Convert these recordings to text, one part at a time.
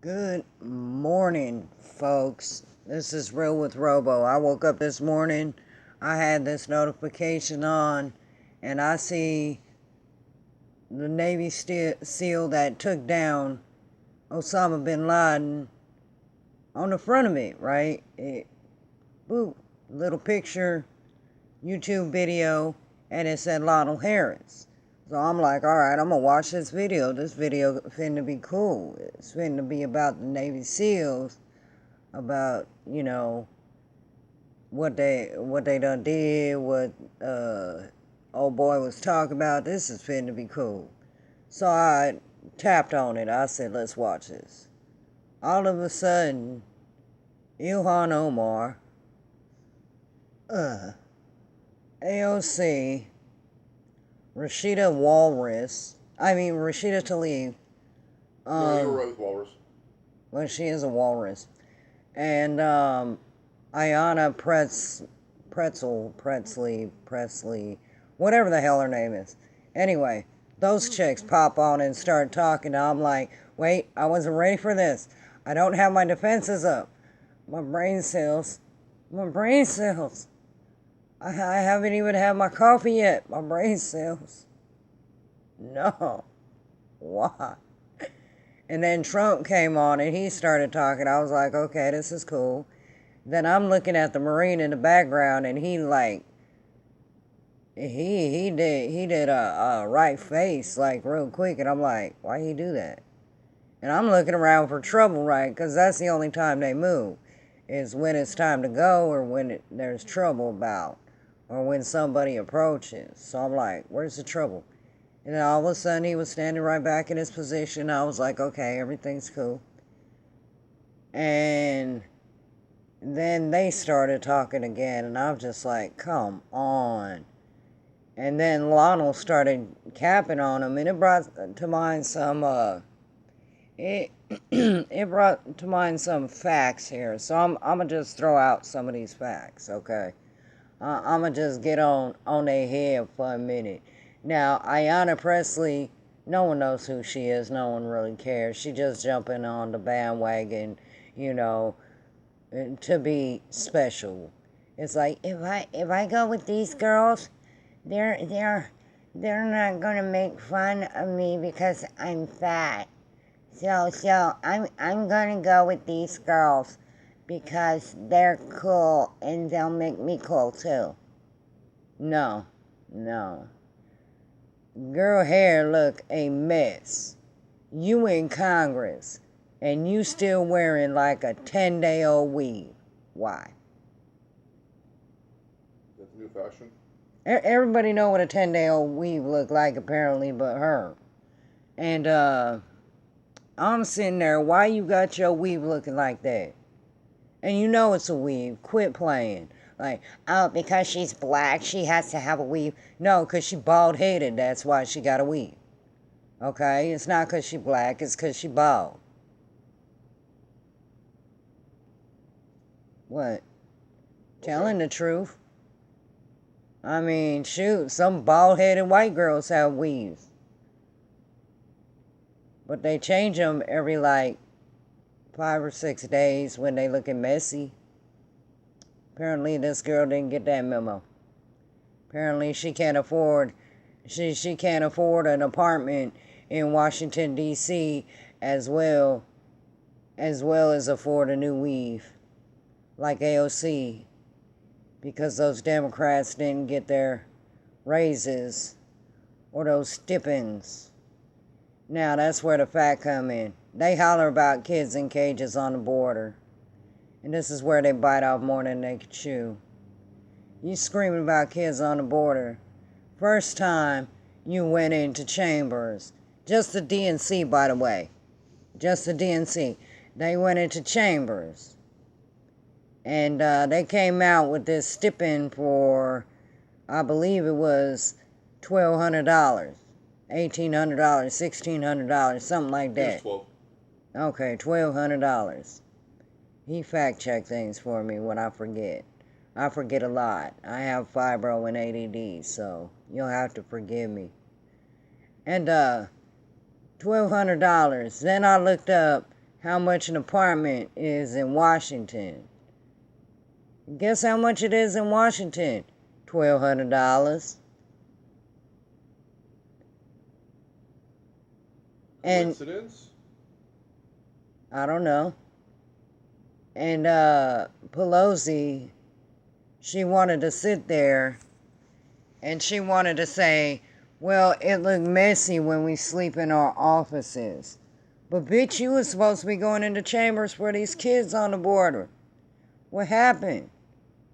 Good morning, folks. This is Real with Robo. I woke up this morning, I had this notification on, and I see the Navy SEAL that took down Osama bin Laden on the front of it, right? Boop, little picture, YouTube video, and it said Lionel Harris. So I'm like, all right, I'm gonna watch this video. This video finna be cool. It's finna be about the Navy SEALs, about what they done did, what old boy was talking about. This is finna be cool. So I tapped on it. I said, let's watch this. All of a sudden, Ilhan Omar, AOC, Rashida Tlaib. No, you were right with Walrus. Well, she is a walrus. And Ayanna Presley, whatever the hell her name is. Anyway, those chicks pop on and start talking. I'm like, wait, I wasn't ready for this. I don't have my defenses up. My brain cells. I haven't even had my coffee yet. My brain cells. No. Why? And then Trump came on and he started talking. I was like, okay, this is cool. Then I'm looking at the Marine in the background and he did a right face like real quick, and I'm like, why he do that? And I'm looking around for trouble, right? Because that's the only time they move, is when it's time to go or when there's trouble about, or when somebody approaches. So I'm like, where's the trouble? And then all of a sudden he was standing right back in his position. I was like, okay, everything's cool. And then they started talking again, and I'm just like, come on. And then Lionel started capping on him, and it brought to mind some it brought to mind some facts here. So I'm gonna just throw out some of these facts, okay? I'm gonna just get on their head for a minute. Now, Ayanna Presley, no one knows who she is. No one really cares. She just jumping on the bandwagon, to be special. It's like, if I go with these girls, they're not gonna make fun of me because I'm fat. So I'm gonna go with these girls because they're cool and they'll make me cool too. No. Girl hair look a mess. You in Congress and you still wearing like a 10-day-old weave. Why? That's new fashion. Everybody know what a 10-day-old weave look like apparently but her. And I'm sitting there, why you got your weave looking like that? And you know it's a weave. Quit playing. Like, oh, because she's black, she has to have a weave. No, because she bald-headed, that's why she got a weave. Okay? It's not because she black, it's because she bald. What? Telling the truth. I mean, shoot, some bald-headed white girls have weaves. But they change them every, 5 or 6 days when they looking messy. Apparently this girl didn't get that memo. Apparently she can't afford an apartment in Washington D.C. as well as afford a new weave like AOC, because those Democrats didn't get their raises or those stipends. Now that's where the fact come in. They holler about kids in cages on the border. And this is where they bite off more than they can chew. You screaming about kids on the border. First time you went into Chambers. Just the DNC, by the way. Just the DNC. They went into Chambers. And they came out with this stipend for, I believe it was $1,200. $1,800, $1,600, something like that. It was 12. Okay, $1,200. He fact-checked things for me when I forget. I forget a lot. I have fibro and ADD, so you'll have to forgive me. And $1,200. Then I looked up how much an apartment is in Washington. Guess how much it is in Washington? $1,200. And coincidence? I don't know. And Pelosi, she wanted to sit there and she wanted to say, well, it looked messy when we sleep in our offices. But bitch, you was supposed to be going into chambers for these kids on the border. What happened?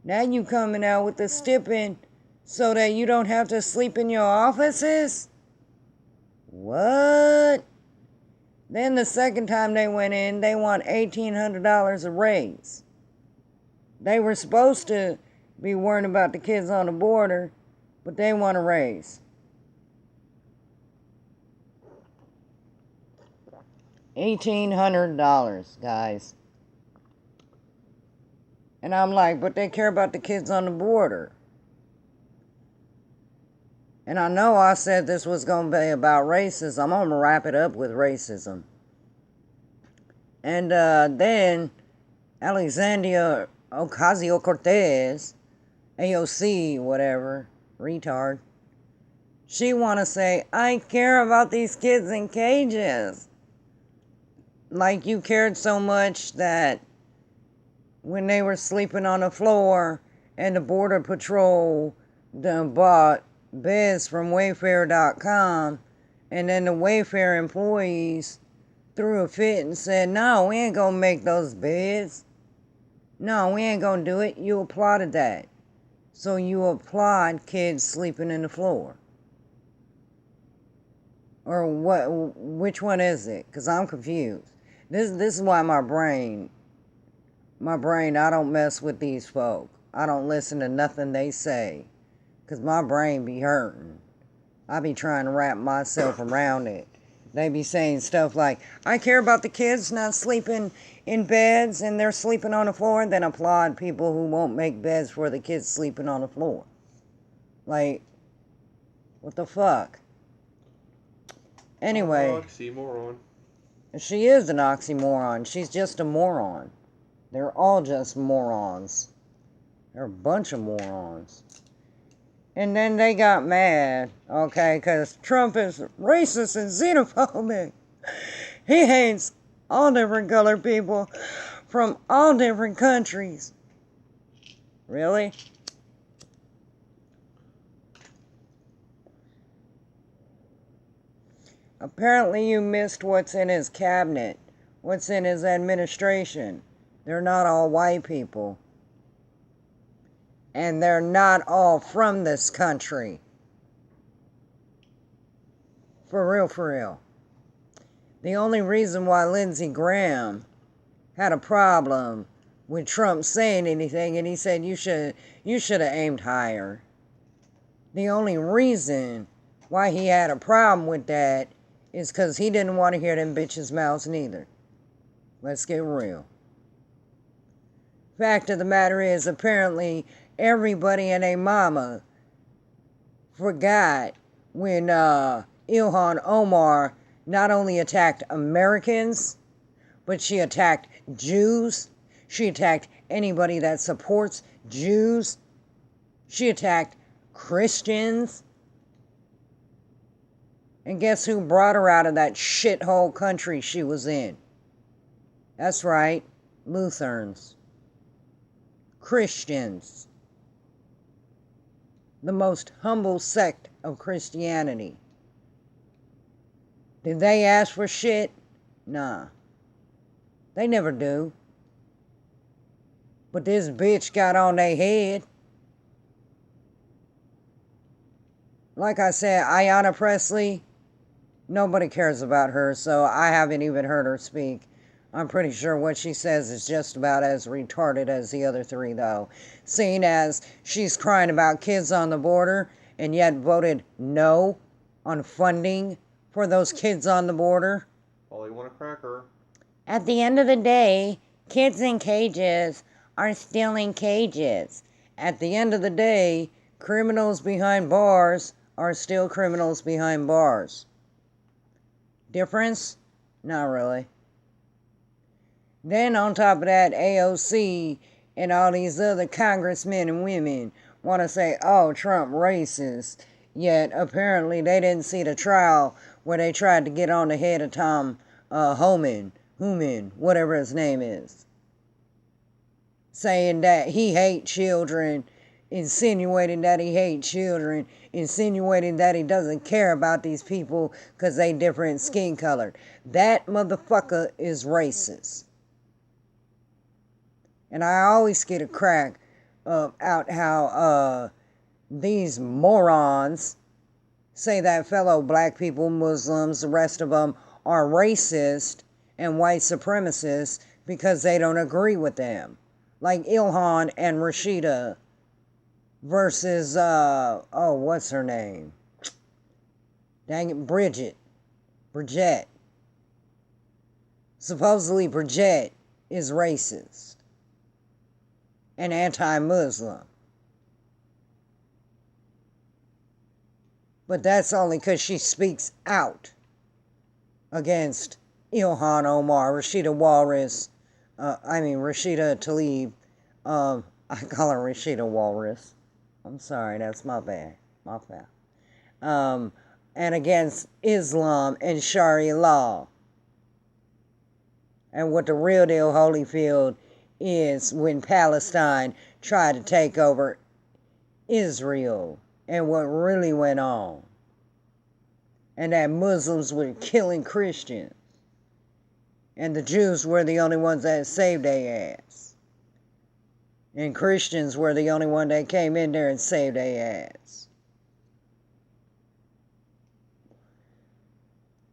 Now you coming out with the stipping so that you don't have to sleep in your offices? What? Then the second time they went in, they want $1,800 a raise. They were supposed to be worrying about the kids on the border, but they want a raise. $1,800, guys. And I'm like, but they care about the kids on the border. And I know I said this was going to be about racism. I'm going to wrap it up with racism. And then Alexandria Ocasio-Cortez, AOC, whatever, retard, she want to say, I care about these kids in cages. Like you cared so much that when they were sleeping on the floor and the Border Patrol done bought beds from Wayfair.com, and then the Wayfair employees threw a fit and said, no, we ain't gonna make those beds. No, we ain't gonna do it. You applauded that. So you applaud kids sleeping in the floor. Or what? Which one is it? Because I'm confused. This is why my brain, I don't mess with these folk. I don't listen to nothing they say. Because my brain be hurting. I be trying to wrap myself around it. They be saying stuff like, I care about the kids not sleeping in beds and they're sleeping on the floor, and then applaud people who won't make beds for the kids sleeping on the floor. Like, what the fuck? Anyway. Oxymoron. She is an oxymoron. She's just a moron. They're all just morons. They're a bunch of morons. And then they got mad, okay, because Trump is racist and xenophobic. He hates all different colored people from all different countries. Really? Apparently you missed what's in his cabinet, what's in his administration. They're not all white people. And they're not all from this country. For real, for real. The only reason why Lindsey Graham had a problem with Trump saying anything, and he said you should have aimed higher. The only reason why he had a problem with that is because he didn't want to hear them bitches' mouths neither. Let's get real. Fact of the matter is, apparently everybody and their mama forgot when Ilhan Omar not only attacked Americans, but she attacked Jews. She attacked anybody that supports Jews. She attacked Christians. And guess who brought her out of that shithole country she was in? That's right, Lutherans. Christians. The most humble sect of Christianity. Did they ask for shit? Nah. They never do. But this bitch got on their head. Like I said, Ayanna Pressley, nobody cares about her, so I haven't even heard her speak. I'm pretty sure what she says is just about as retarded as the other three, though. Seeing as she's crying about kids on the border and yet voted no on funding for those kids on the border. Oh, you want a cracker? At the end of the day, kids in cages are still in cages. At the end of the day, criminals behind bars are still criminals behind bars. Difference? Not really. Then on top of that, AOC and all these other congressmen and women want to say, oh, Trump racist. Yet apparently they didn't see the trial where they tried to get on the head of Tom Homan, whatever his name is. Saying that he hates children, insinuating that he hates children, insinuating that he doesn't care about these people because they different skin color. That motherfucker is racist. And I always get a crack out how these morons say that fellow black people, Muslims, the rest of them are racist and white supremacists because they don't agree with them. Like Ilhan and Rashida versus, what's her name? Dang it, Bridget. Supposedly Bridget is racist and anti-Muslim. But that's only because she speaks out against Ilhan Omar, Rashida Tlaib. I call her Rashida Walrus. I'm sorry, that's my bad. My foul. And against Islam and Sharia law. And what the real deal Holyfield is when Palestine tried to take over Israel and what really went on. And that Muslims were killing Christians. And the Jews were the only ones that saved their ass. And Christians were the only one that came in there and saved their ass.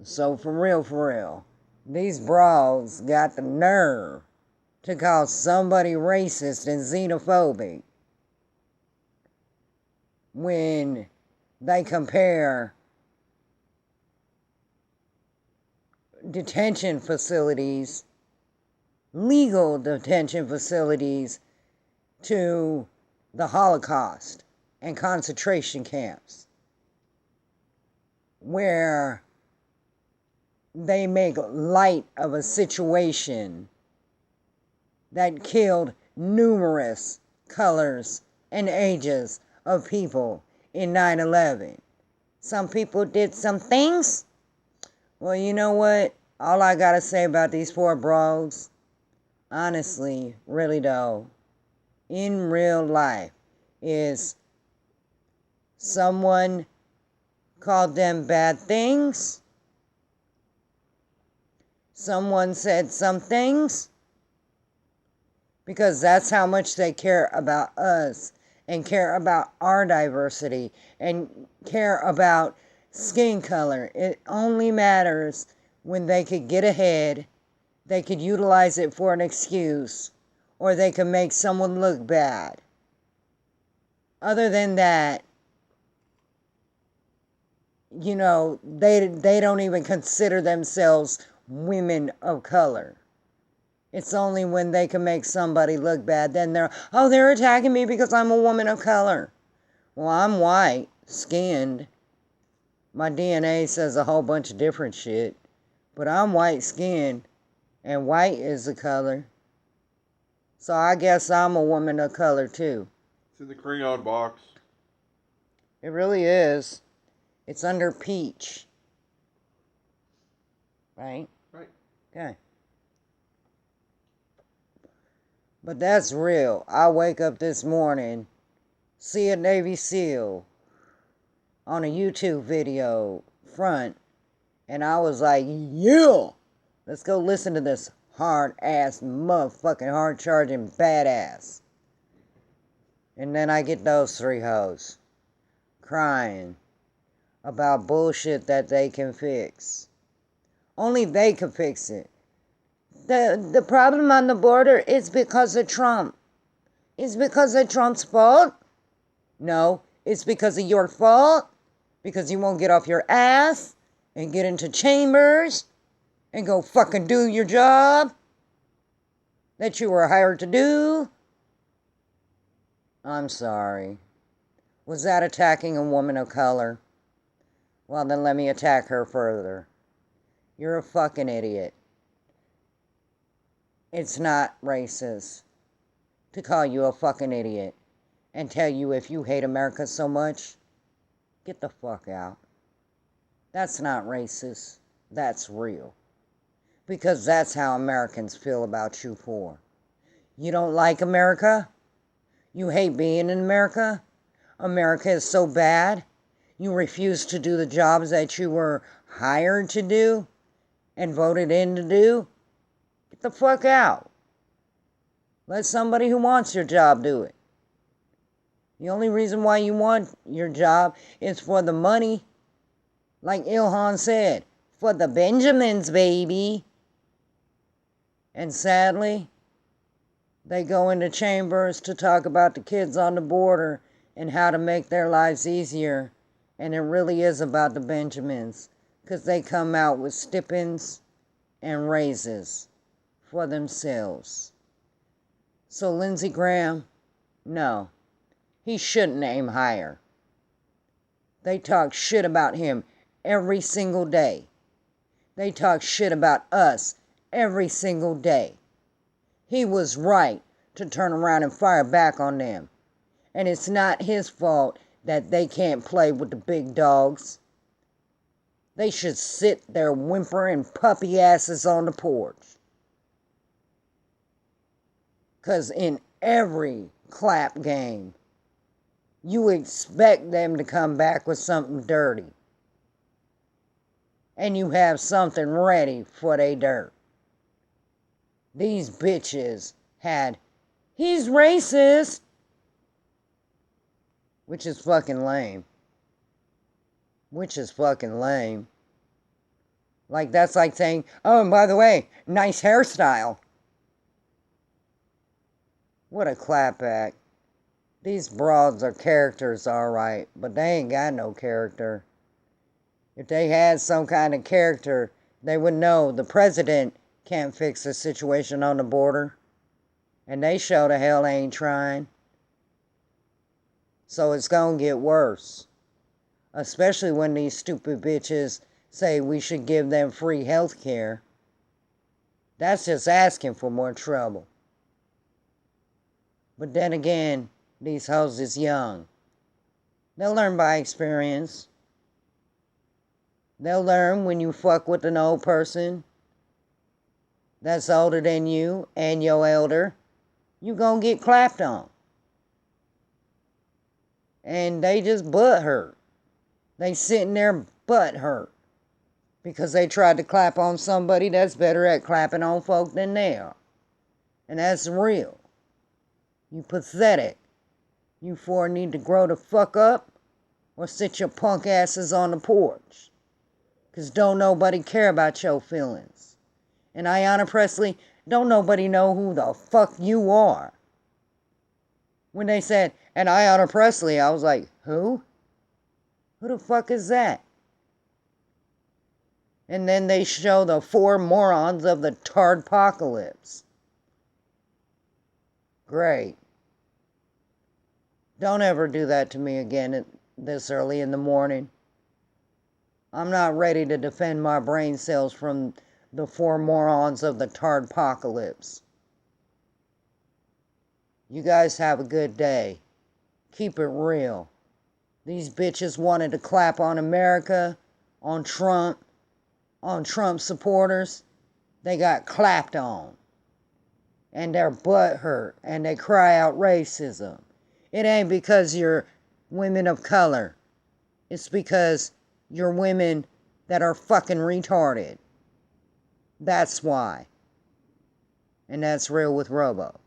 So for real, these bras got the nerve to call somebody racist and xenophobic when they compare detention facilities, legal detention facilities, to the Holocaust and concentration camps, where they make light of a situation that killed numerous colors and ages of people in 9/11. Some people did some things. Well, you know what? All I gotta say about these poor bros, honestly, really though, in real life, is someone called them bad things. Someone said some things. Because that's how much they care about us and care about our diversity and care about skin color. It only matters when they could get ahead, they could utilize it for an excuse, or they could make someone look bad. Other than that, you know, they don't even consider themselves women of color. It's only when they can make somebody look bad, then they're attacking me because I'm a woman of color. Well, I'm white, skinned. My DNA says a whole bunch of different shit. But I'm white skinned, and white is a color. So I guess I'm a woman of color too. It's in the crayon box. It really is. It's under peach. Right? Right. Okay. But that's real. I wake up this morning, see a Navy SEAL on a YouTube video front, and I was like, yeah, let's go listen to this hard-ass, motherfucking hard-charging badass. And then I get those three hoes crying about bullshit that they can fix. Only they can fix it. The problem on the border is because of Trump. It's because of Trump's fault? No, it's because of your fault. Because you won't get off your ass and get into chambers and go fucking do your job that you were hired to do. I'm sorry. Was that attacking a woman of color? Well, then let me attack her further. You're a fucking idiot. It's not racist to call you a fucking idiot and tell you if you hate America so much, get the fuck out. That's not racist. That's real. Because that's how Americans feel about you for. You don't like America? You hate being in America? America is so bad? You refuse to do the jobs that you were hired to do and voted in to do? Get the fuck out. Let somebody who wants your job do it. The only reason why you want your job is for the money. Like Ilhan said, for the Benjamins, baby. And sadly, they go into chambers to talk about the kids on the border and how to make their lives easier. And it really is about the Benjamins, because they come out with stipends and raises for themselves. So Lindsey Graham, no, he shouldn't aim higher. They talk shit about him every single day. They talk shit about us every single day. He was right to turn around and fire back on them. And it's not his fault that they can't play with the big dogs. They should sit their whimpering puppy asses on the porch. 'Cause in every clap game, you expect them to come back with something dirty. And you have something ready for they dirt. These bitches had, he's racist, which is fucking lame. Which is fucking lame. Like, that's like saying, oh, and by the way, nice hairstyle. What a clapback. These broads are characters, alright, but they ain't got no character. If they had some kind of character, they would know the president can't fix the situation on the border. And they sure the hell ain't trying. So it's gonna get worse. Especially when these stupid bitches say we should give them free health care. That's just asking for more trouble. But then again, these hoes is young. They'll learn by experience. They'll learn when you fuck with an old person that's older than you and your elder, you gonna get clapped on. And they just butt hurt. They sitting there butt hurt because they tried to clap on somebody that's better at clapping on folk than they are. And that's real. You pathetic. You four need to grow the fuck up or sit your punk asses on the porch. 'Cause don't nobody care about your feelings. And Ayanna Pressley, don't nobody know who the fuck you are. When they said, and Ayanna Pressley, I was like, who? Who the fuck is that? And then they show the 4 morons of the tardpocalypse. Great. Don't ever do that to me again this early in the morning. I'm not ready to defend my brain cells from the 4 morons of the tardpocalypse. You guys have a good day. Keep it real. These bitches wanted to clap on America, on Trump supporters. They got clapped on. And their butt hurt. And they cry out racism. It ain't because you're women of color. It's because you're women that are fucking retarded. That's why. And that's real with Robo.